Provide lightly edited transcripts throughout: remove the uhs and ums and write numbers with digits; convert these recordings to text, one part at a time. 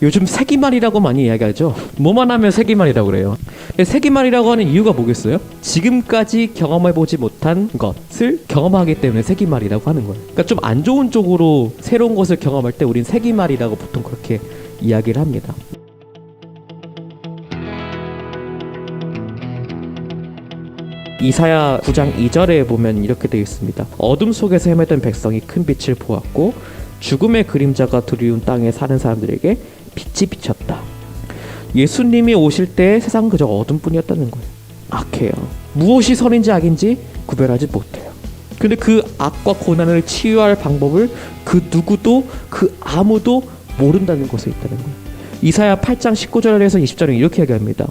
요즘 세기말이라고 많이 이야기하죠. 뭐만 하면 세기말이라고 그래요. 세기말이라고 하는 이유가 뭐겠어요? 지금까지 경험해보지 못한 것을 경험하기 때문에 세기말이라고 하는 거예요. 그러니까 좀 안 좋은 쪽으로 새로운 것을 경험할 때 우린 세기말이라고 보통 그렇게 이야기를 합니다. 이사야 9장 2절에 보면 이렇게 되어 있습니다. 어둠 속에서 헤매던 백성이 큰 빛을 보았고 죽음의 그림자가 두려운 땅에 사는 사람들에게 빛이 비쳤다. 예수님이 오실 때 세상은 그저 어둠뿐이었다는 거예요. 악해요. 무엇이 선인지 악인지 구별하지 못해요. 근데 그 악과 고난을 치유할 방법을 그 누구도 그 아무도 모른다는 것에 있다는 거예요. 이사야 8장 19절에서 20절은 이렇게 얘기합니다.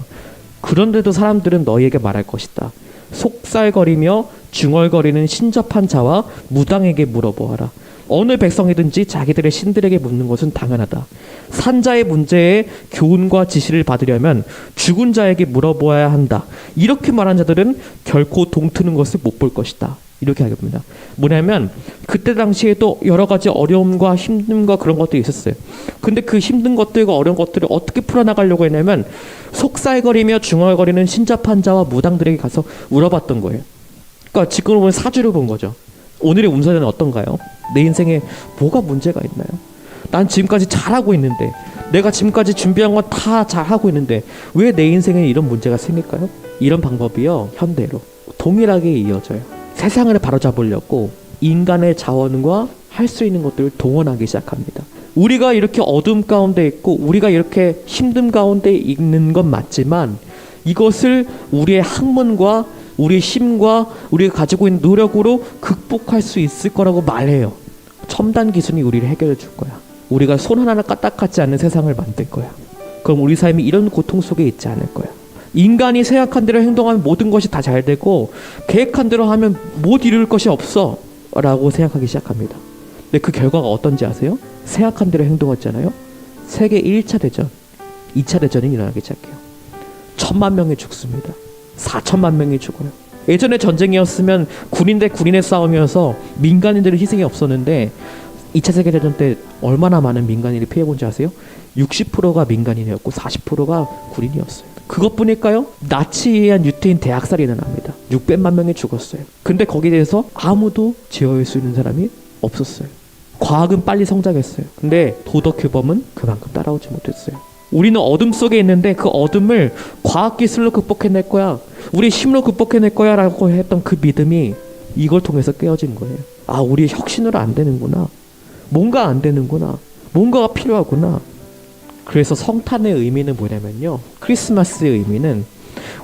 그런데도 사람들은 너희에게 말할 것이다. 속살거리며 중얼거리는 신접한 자와 무당에게 물어보아라. 어느 백성이든지 자기들의 신들에게 묻는 것은 당연하다. 산자의 문제에 교훈과 지시를 받으려면 죽은 자에게 물어보아야 한다. 이렇게 말한 자들은 결코 동트는 것을 못 볼 것이다. 이렇게 하겠습니다. 뭐냐면 그때 당시에도 여러 가지 어려움과 힘듦과 그런 것들이 있었어요. 근데 그 힘든 것들과 어려운 것들을 어떻게 풀어나가려고 했냐면 속살거리며 중얼거리는 신접한 자와 무당들에게 가서 물어봤던 거예요. 그러니까 지금 보면 사주를 본 거죠. 오늘의 운세는 어떤가요? 내 인생에 뭐가 문제가 있나요? 난 지금까지 잘하고 있는데, 내가 지금까지 준비한 건 다 잘하고 있는데 왜 내 인생에 이런 문제가 생길까요? 이런 방법이요, 현대로 동일하게 이어져요. 세상을 바로잡으려고 인간의 자원과 할 수 있는 것들을 동원하기 시작합니다. 우리가 이렇게 어둠 가운데 있고 우리가 이렇게 힘듦 가운데 있는 건 맞지만 이것을 우리의 학문과 우리의 힘과 우리가 가지고 있는 노력으로 극복할 수 있을 거라고 말해요. 첨단 기술이 우리를 해결해 줄 거야. 우리가 손 하나를 까딱하지 않는 세상을 만들 거야. 그럼 우리 삶이 이런 고통 속에 있지 않을 거야. 인간이 생각한 대로 행동하면 모든 것이 다 잘 되고 계획한 대로 하면 못 이룰 것이 없어 라고 생각하기 시작합니다. 근데 그 결과가 어떤지 아세요? 생각한 대로 행동했잖아요. 세계 1차 대전, 2차 대전이 일어나기 시작해요. 1000만 명이 죽습니다. 4천만 명이 죽어요. 예전에 전쟁이었으면 군인 대 군인의 싸움이어서 민간인들의 희생이 없었는데 2차 세계대전 때 얼마나 많은 민간인이 피해본지 아세요? 60%가 민간인이었고 40%가 군인이었어요. 그것뿐일까요? 나치에 의한 유태인 대학살이 일어납니다. 600만 명이 죽었어요. 근데 거기에 대해서 아무도 제어할 수 있는 사람이 없었어요. 과학은 빨리 성장했어요. 근데 도덕 규범은 그만큼 따라오지 못했어요. 우리는 어둠 속에 있는데 그 어둠을 과학기술로 극복해낼 거야, 우리 힘으로 극복해낼 거야 라고 했던 그 믿음이 이걸 통해서 깨어진 거예요. 아, 우리 혁신으로 안 되는구나. 뭔가 안 되는구나. 뭔가가 필요하구나. 그래서 성탄의 의미는 뭐냐면요, 크리스마스의 의미는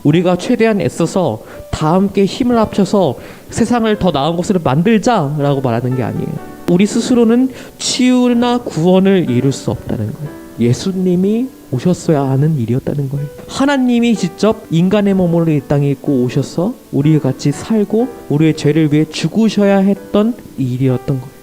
우리가 최대한 애써서 다 함께 힘을 합쳐서 세상을 더 나은 곳으로 만들자라고 말하는 게 아니에요. 우리 스스로는 치유나 구원을 이룰 수 없다는 거예요. 예수님이 오셨어야 하는 일이었다는 거예요. 하나님이 직접 인간의 몸으로 이 땅에 있고 오셔서 우리와 같이 살고 우리의 죄를 위해 죽으셔야 했던 일이었던 거예요.